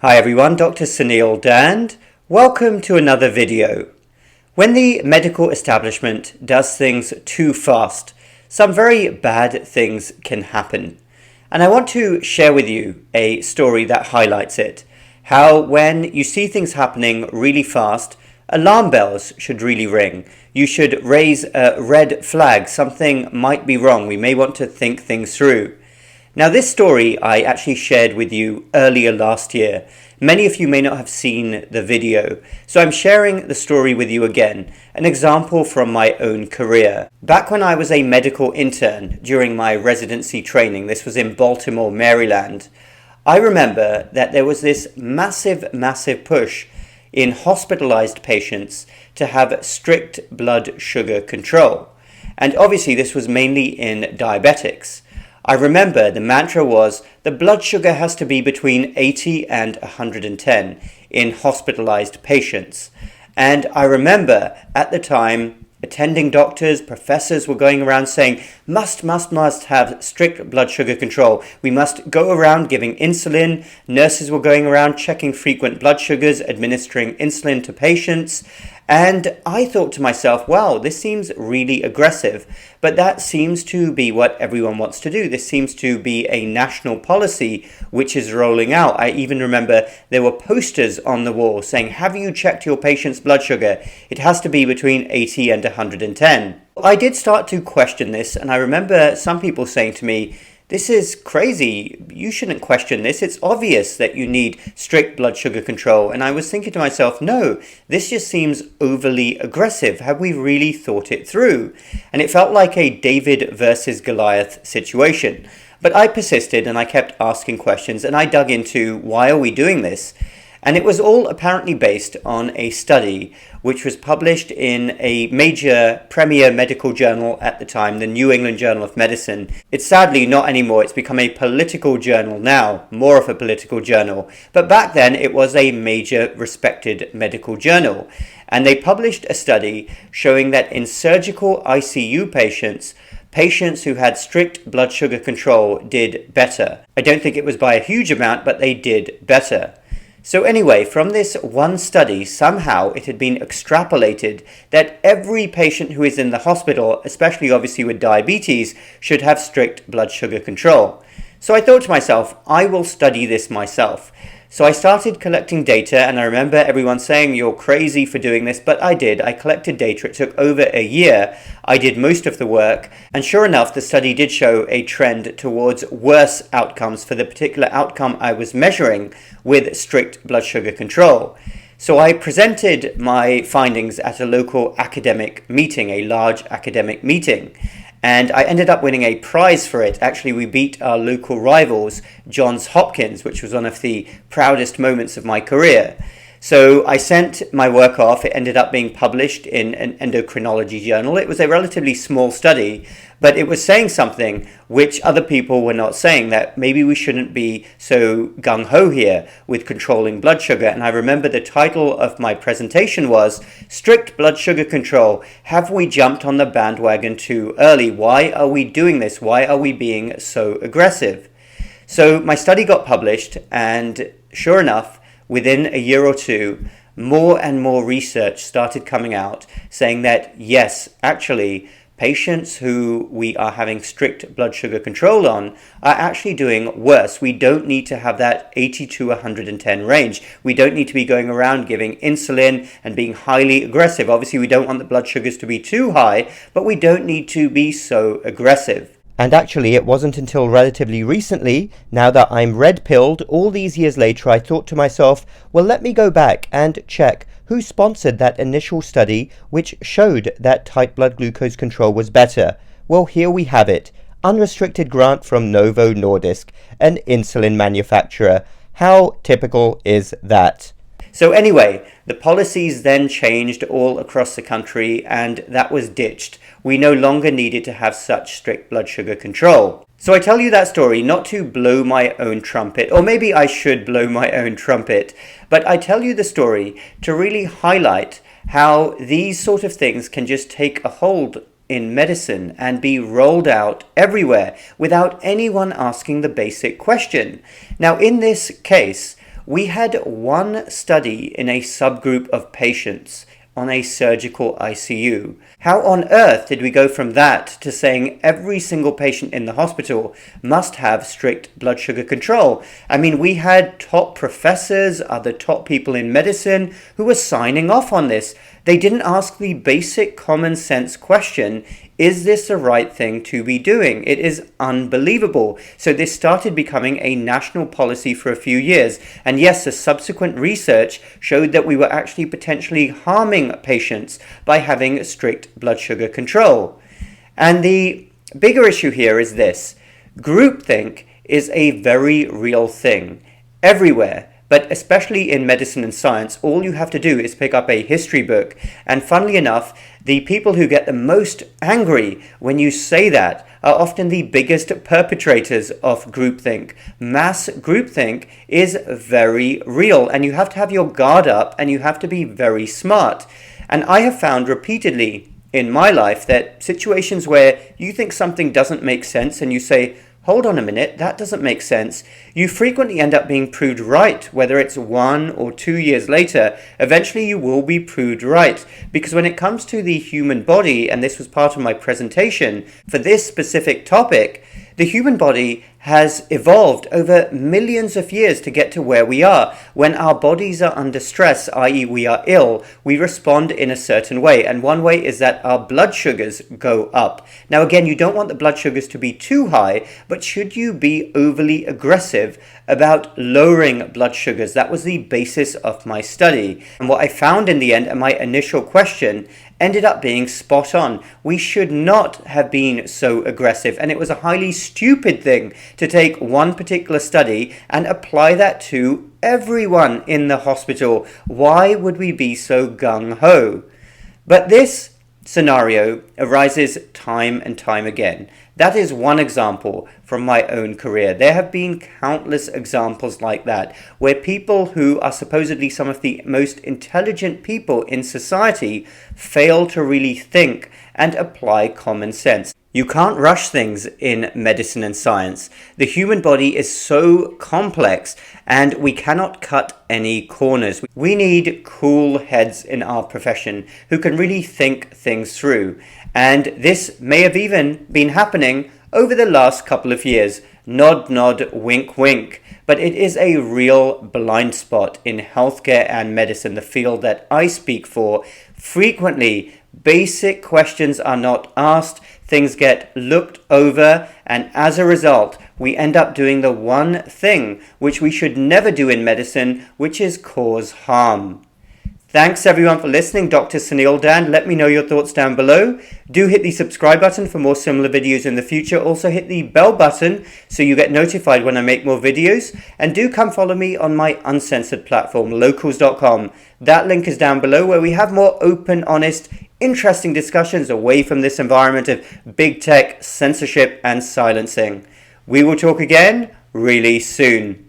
Hi everyone, Dr. Suneel Dhand. Welcome to another video. When the medical establishment does things too fast, some very bad things can happen. And I want to share with you a story that highlights it. How when you see things happening really fast, alarm bells should really ring. You should raise a red flag. Something might be wrong. We may want to think things through. Now, this story I actually shared with you earlier last year. Many of you may not have seen the video, so I'm sharing the story with you again, an example from my own career. Back when I was a medical intern during my residency training, this was in Baltimore, Maryland, I remember that there was this massive push in hospitalized patients to have strict blood sugar control. And obviously this was mainly in diabetics. I remember the mantra was the blood sugar has to be between 80 and 110 in hospitalized patients. And I remember at the time attending doctors, professors were going around saying, must have strict blood sugar control. We must go around giving insulin. Nurses were going around checking frequent blood sugars, administering insulin to patients. And I thought to myself, wow, this seems really aggressive. But that seems to be what everyone wants to do. This seems to be a national policy which is rolling out. I even remember there were posters on the wall saying, have you checked your patient's blood sugar? It has to be between 80 and 110. I did start to question this, and I remember some people saying to me, this is crazy. You shouldn't question this. It's obvious that you need strict blood sugar control. And I was thinking to myself, no, this just seems overly aggressive. Have we really thought it through? And it felt like a David versus Goliath situation. But I persisted and I kept asking questions and I dug into why are we doing this? And it was all apparently based on a study which was published in a major premier medical journal at the time, the New England Journal of Medicine. It's sadly not anymore. It's become a political journal now, more of a political journal. But back then it was a major respected medical journal. And they published a study showing that in surgical ICU patients who had strict blood sugar control did better. I don't think it was by a huge amount, but they did better. So anyway, from this one study, somehow it had been extrapolated that every patient who is in the hospital, especially obviously with diabetes, should have strict blood sugar control. So I thought to myself, I will study this myself. So I started collecting data, and I remember everyone saying, you're crazy for doing this, but I did. I collected data. It took over a year. I did most of the work, and sure enough, the study did show a trend towards worse outcomes for the particular outcome I was measuring with strict blood sugar control. So I presented my findings at a local academic meeting, a large academic meeting. And I ended up winning a prize for it. Actually, we beat our local rivals, Johns Hopkins, which was one of the proudest moments of my career. So I sent my work off. It ended up being published in an endocrinology journal. It was a relatively small study, but it was saying something which other people were not saying, that maybe we shouldn't be so gung-ho here with controlling blood sugar. And I remember the title of my presentation was Strict Blood Sugar Control. Have we jumped on the bandwagon too early? Why are we doing this? Why are we being so aggressive? So my study got published, and sure enough, within a year or two, more and more research started coming out saying that, yes, actually, patients who we are having strict blood sugar control on are actually doing worse. We don't need to have that 80 to 110 range. We don't need to be going around giving insulin and being highly aggressive. Obviously, we don't want the blood sugars to be too high, but we don't need to be so aggressive. And actually, it wasn't until relatively recently, now that I'm red-pilled, all these years later, I thought to myself, well, let me go back and check who sponsored that initial study which showed that tight blood glucose control was better. Well, here we have it. Unrestricted grant from Novo Nordisk, an insulin manufacturer. How typical is that? So anyway, the policies then changed all across the country, and that was ditched. We no longer needed to have such strict blood sugar control. So I tell you that story not to blow my own trumpet, or maybe I should blow my own trumpet, but I tell you the story to really highlight how these sort of things can just take a hold in medicine and be rolled out everywhere without anyone asking the basic question. Now, in this case, we had one study in a subgroup of patients on a surgical ICU. How on earth did we go from that to saying every single patient in the hospital must have strict blood sugar control? I mean, we had top professors, other top people in medicine who were signing off on this. They didn't ask the basic common sense question, is this the right thing to be doing? It is unbelievable. So this started becoming a national policy for a few years. And yes, the subsequent research showed that we were actually potentially harming patients by having strict blood sugar control. And the bigger issue here is this. Groupthink is a very real thing everywhere. But especially in medicine and science, all you have to do is pick up a history book. And funnily enough, the people who get the most angry when you say that are often the biggest perpetrators of groupthink. Mass groupthink is very real, and you have to have your guard up and you have to be very smart. And I have found repeatedly in my life that situations where you think something doesn't make sense and you say, hold on a minute, that doesn't make sense, you frequently end up being proved right. Whether it's 1 or 2 years later, eventually you will be proved right. Because when it comes to the human body, and this was part of my presentation for this specific topic, the human body has evolved over millions of years to get to where we are. When our bodies are under stress, i.e. we are ill, we respond in a certain way. And one way is that our blood sugars go up. Now again, you don't want the blood sugars to be too high, but should you be overly aggressive about lowering blood sugars? That was the basis of my study. And what I found in the end, and my initial question, ended up being spot on. We should not have been so aggressive, and it was a highly stupid thing to take one particular study and apply that to everyone in the hospital. Why would we be so gung-ho? But this scenario arises time and time again. That is one example from my own career. There have been countless examples like that, where people who are supposedly some of the most intelligent people in society fail to really think and apply common sense. You can't rush things in medicine and science. The human body is so complex and we cannot cut any corners. We need cool heads in our profession who can really think things through. And this may have even been happening over the last couple of years. Nod, nod, wink, wink. But it is a real blind spot in healthcare and medicine, the field that I speak for. Frequently, basic questions are not asked, things get looked over, and as a result, we end up doing the one thing which we should never do in medicine, which is cause harm. Thanks everyone for listening. Dr. Suneel Dhand. Let me know your thoughts down below. Do hit the subscribe button for more similar videos in the future. Also hit the bell button so you get notified when I make more videos. And do come follow me on my uncensored platform, locals.com. That link is down below, where we have more open, honest, interesting discussions away from this environment of big tech, censorship and silencing. We will talk again really soon.